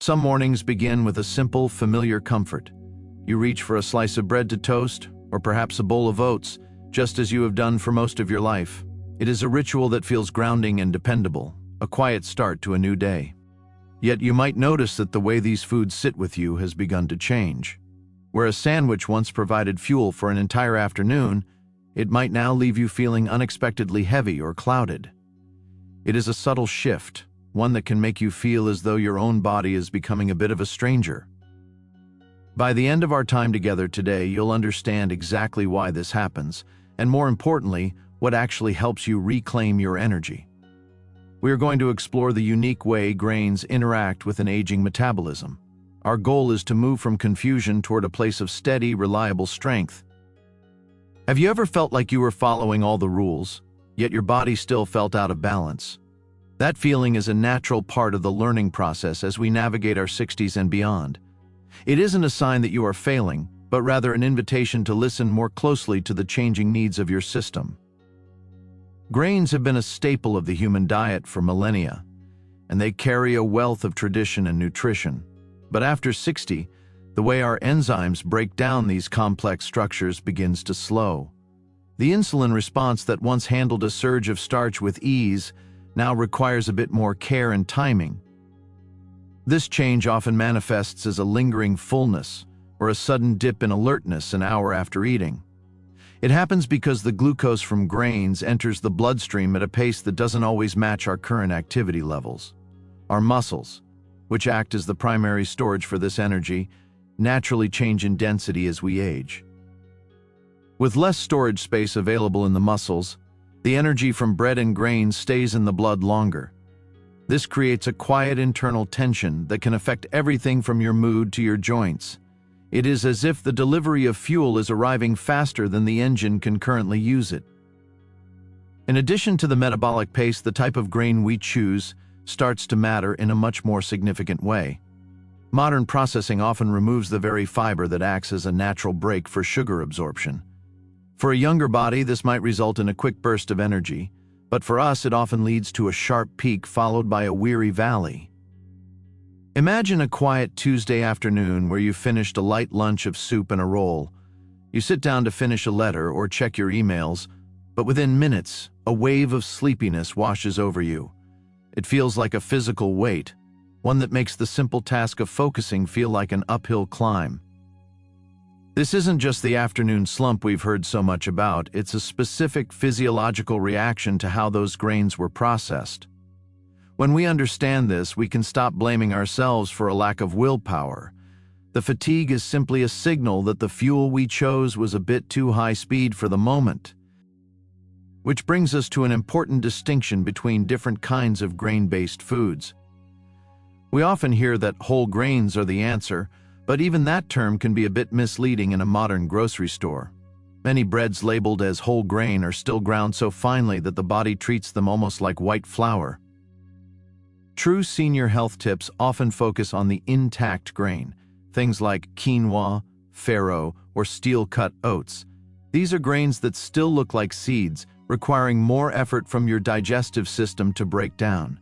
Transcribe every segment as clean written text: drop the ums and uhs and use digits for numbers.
Some mornings begin with a simple, familiar comfort. You reach for a slice of bread to toast, or perhaps a bowl of oats, just as you have done for most of your life. It is a ritual that feels grounding and dependable, a quiet start to a new day. Yet you might notice that the way these foods sit with you has begun to change. Where a sandwich once provided fuel for an entire afternoon, it might now leave you feeling unexpectedly heavy or clouded. It is a subtle shift, one that can make you feel as though your own body is becoming a bit of a stranger. By the end of our time together today, you'll understand exactly why this happens, and more importantly, what actually helps you reclaim your energy. We are going to explore the unique way grains interact with an aging metabolism. Our goal is to move from confusion toward a place of steady, reliable strength. Have you ever felt like you were following all the rules, yet your body still felt out of balance? That feeling is a natural part of the learning process as we navigate our 60s and beyond. It isn't a sign that you are failing, but rather an invitation to listen more closely to the changing needs of your system. Grains have been a staple of the human diet for millennia, and they carry a wealth of tradition and nutrition. But after 60, the way our enzymes break down these complex structures begins to slow. The insulin response that once handled a surge of starch with ease now requires a bit more care and timing. This change often manifests as a lingering fullness or a sudden dip in alertness an hour after eating. It happens because the glucose from grains enters the bloodstream at a pace that doesn't always match our current activity levels. Our muscles, which act as the primary storage for this energy, naturally change in density as we age. With less storage space available in the muscles, the energy from bread and grains stays in the blood longer. This creates a quiet internal tension that can affect everything from your mood to your joints. It is as if the delivery of fuel is arriving faster than the engine can currently use it. In addition to the metabolic pace, the type of grain we choose starts to matter in a much more significant way. Modern processing often removes the very fiber that acts as a natural brake for sugar absorption. For a younger body, this might result in a quick burst of energy, but for us, it often leads to a sharp peak followed by a weary valley. Imagine a quiet Tuesday afternoon where you finished a light lunch of soup and a roll. You sit down to finish a letter or check your emails, but within minutes, a wave of sleepiness washes over you. It feels like a physical weight, one that makes the simple task of focusing feel like an uphill climb. This isn't just the afternoon slump we've heard so much about, it's a specific physiological reaction to how those grains were processed. When we understand this, we can stop blaming ourselves for a lack of willpower. The fatigue is simply a signal that the fuel we chose was a bit too high speed for the moment. Which brings us to an important distinction between different kinds of grain-based foods. We often hear that whole grains are the answer, but even that term can be a bit misleading in a modern grocery store. Many breads labeled as whole grain are still ground so finely that the body treats them almost like white flour. True senior health tips often focus on the intact grain, things like quinoa, farro, or steel-cut oats. These are grains that still look like seeds, requiring more effort from your digestive system to break down.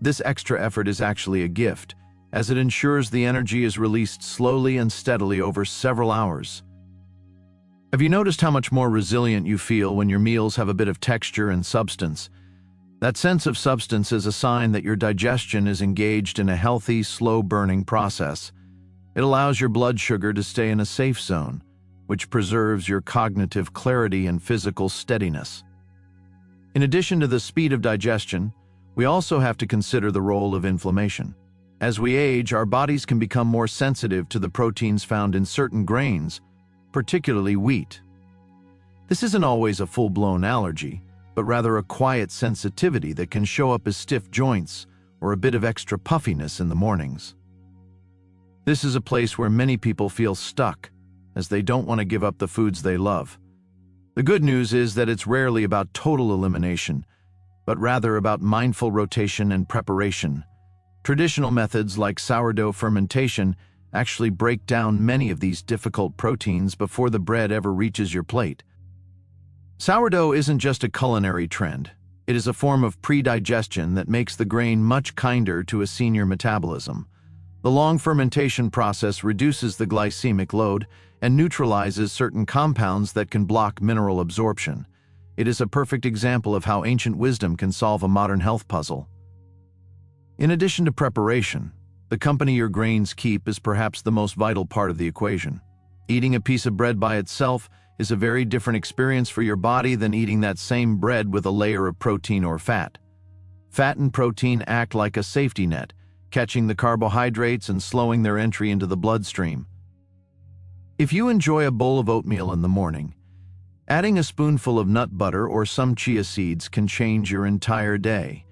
This extra effort is actually a gift, as it ensures the energy is released slowly and steadily over several hours. Have you noticed how much more resilient you feel when your meals have a bit of texture and substance? That sense of substance is a sign that your digestion is engaged in a healthy, slow-burning process. It allows your blood sugar to stay in a safe zone, which preserves your cognitive clarity and physical steadiness. In addition to the speed of digestion, we also have to consider the role of inflammation. As we age, our bodies can become more sensitive to the proteins found in certain grains, particularly wheat. This isn't always a full-blown allergy, but rather a quiet sensitivity that can show up as stiff joints or a bit of extra puffiness in the mornings. This is a place where many people feel stuck, as they don't want to give up the foods they love. The good news is that it's rarely about total elimination, but rather about mindful rotation and preparation. Traditional methods like sourdough fermentation actually break down many of these difficult proteins before the bread ever reaches your plate. Sourdough isn't just a culinary trend. It is a form of pre-digestion that makes the grain much kinder to a senior metabolism. The long fermentation process reduces the glycemic load and neutralizes certain compounds that can block mineral absorption. It is a perfect example of how ancient wisdom can solve a modern health puzzle. In addition to preparation, the company your grains keep is perhaps the most vital part of the equation. Eating a piece of bread by itself is a very different experience for your body than eating that same bread with a layer of protein or fat. Fat and protein act like a safety net, catching the carbohydrates and slowing their entry into the bloodstream. If you enjoy a bowl of oatmeal in the morning, adding a spoonful of nut butter or some chia seeds can change your entire day.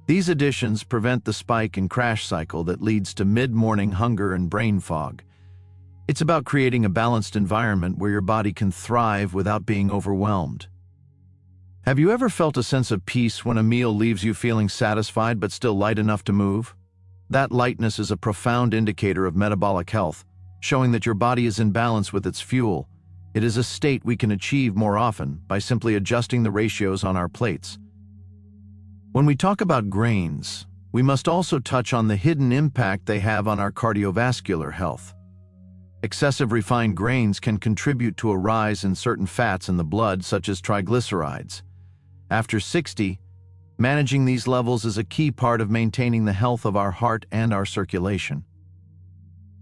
These additions prevent the spike and crash cycle that leads to mid-morning hunger and brain fog. It's about creating a balanced environment where your body can thrive without being overwhelmed. Have you ever felt a sense of peace when a meal leaves you feeling satisfied but still light enough to move? That lightness is a profound indicator of metabolic health, showing that your body is in balance with its fuel. It is a state we can achieve more often by simply adjusting the ratios on our plates. When we talk about grains, we must also touch on the hidden impact they have on our cardiovascular health. Excessive refined grains can contribute to a rise in certain fats in the blood, such as triglycerides. After 60, managing these levels is a key part of maintaining the health of our heart and our circulation.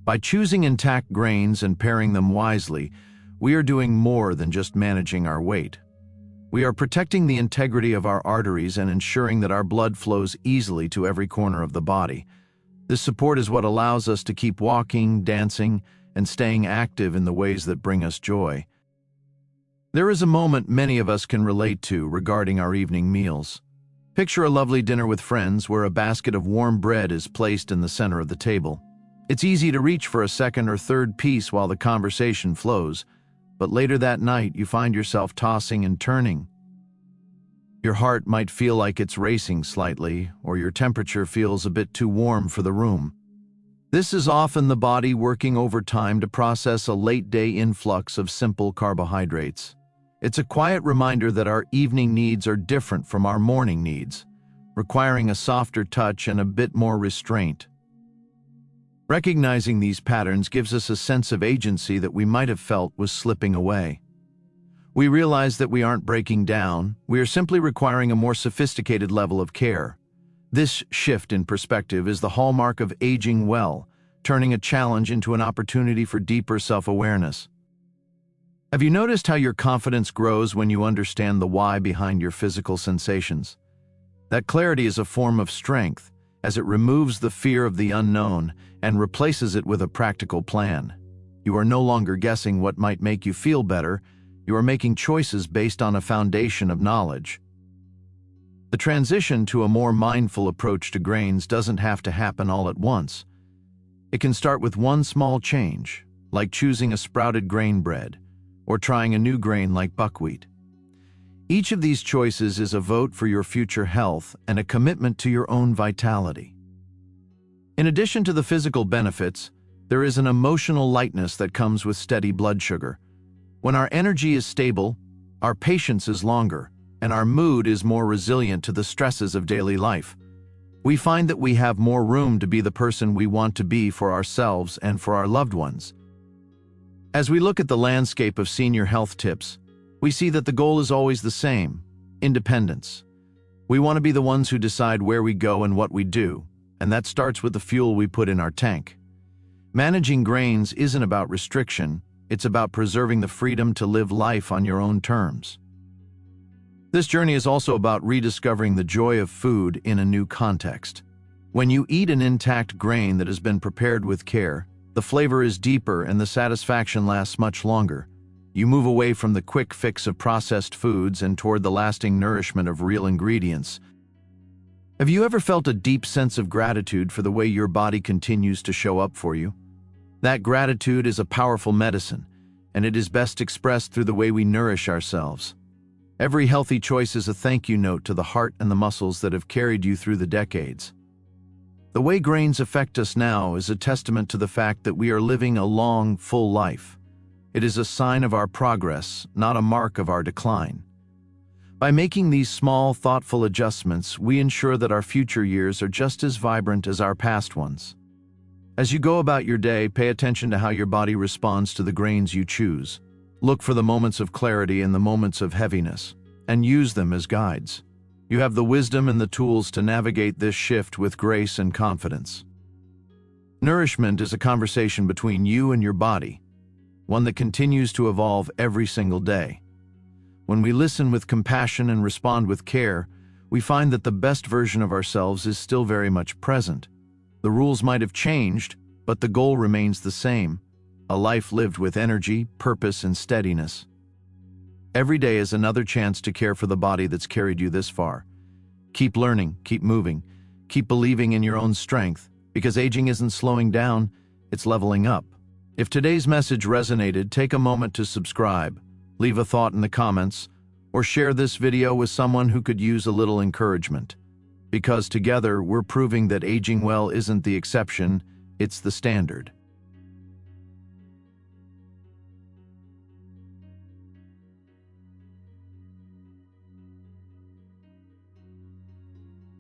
By choosing intact grains and pairing them wisely, we are doing more than just managing our weight. We are protecting the integrity of our arteries and ensuring that our blood flows easily to every corner of the body. This support is what allows us to keep walking, dancing, and staying active in the ways that bring us joy. There is a moment many of us can relate to regarding our evening meals. Picture a lovely dinner with friends where a basket of warm bread is placed in the center of the table. It's easy to reach for a second or third piece while the conversation flows, but later that night you find yourself tossing and turning. Your heart might feel like it's racing slightly, or your temperature feels a bit too warm for the room. This is often the body working overtime to process a late-day influx of simple carbohydrates. It's a quiet reminder that our evening needs are different from our morning needs, requiring a softer touch and a bit more restraint. Recognizing these patterns gives us a sense of agency that we might have felt was slipping away. We realize that we aren't breaking down, we are simply requiring a more sophisticated level of care. This shift in perspective is the hallmark of aging well, turning a challenge into an opportunity for deeper self-awareness. Have you noticed how your confidence grows when you understand the why behind your physical sensations? That clarity is a form of strength, as it removes the fear of the unknown and replaces it with a practical plan. You are no longer guessing what might make you feel better, you are making choices based on a foundation of knowledge. The transition to a more mindful approach to grains doesn't have to happen all at once. It can start with one small change, like choosing a sprouted grain bread, or trying a new grain like buckwheat. Each of these choices is a vote for your future health and a commitment to your own vitality. In addition to the physical benefits, there is an emotional lightness that comes with steady blood sugar. When our energy is stable, our patience is longer, and our mood is more resilient to the stresses of daily life. We find that we have more room to be the person we want to be for ourselves and for our loved ones. As we look at the landscape of senior health tips, we see that the goal is always the same: independence. We want to be the ones who decide where we go and what we do, and that starts with the fuel we put in our tank. Managing grains isn't about restriction, it's about preserving the freedom to live life on your own terms. This journey is also about rediscovering the joy of food in a new context. When you eat an intact grain that has been prepared with care, the flavor is deeper and the satisfaction lasts much longer. You move away from the quick fix of processed foods and toward the lasting nourishment of real ingredients. Have you ever felt a deep sense of gratitude for the way your body continues to show up for you? That gratitude is a powerful medicine, and it is best expressed through the way we nourish ourselves. Every healthy choice is a thank you note to the heart and the muscles that have carried you through the decades. The way grains affect us now is a testament to the fact that we are living a long, full life. It is a sign of our progress, not a mark of our decline. By making these small, thoughtful adjustments, we ensure that our future years are just as vibrant as our past ones. As you go about your day, pay attention to how your body responds to the grains you choose. Look for the moments of clarity and the moments of heaviness, and use them as guides. You have the wisdom and the tools to navigate this shift with grace and confidence. Nourishment is a conversation between you and your body, one that continues to evolve every single day. When we listen with compassion and respond with care, we find that the best version of ourselves is still very much present. The rules might have changed, but the goal remains the same: a life lived with energy, purpose, and steadiness. Every day is another chance to care for the body that's carried you this far. Keep learning, keep moving, keep believing in your own strength, because aging isn't slowing down, it's leveling up. If today's message resonated, take a moment to subscribe, leave a thought in the comments, or share this video with someone who could use a little encouragement. Because together, we're proving that aging well isn't the exception, it's the standard.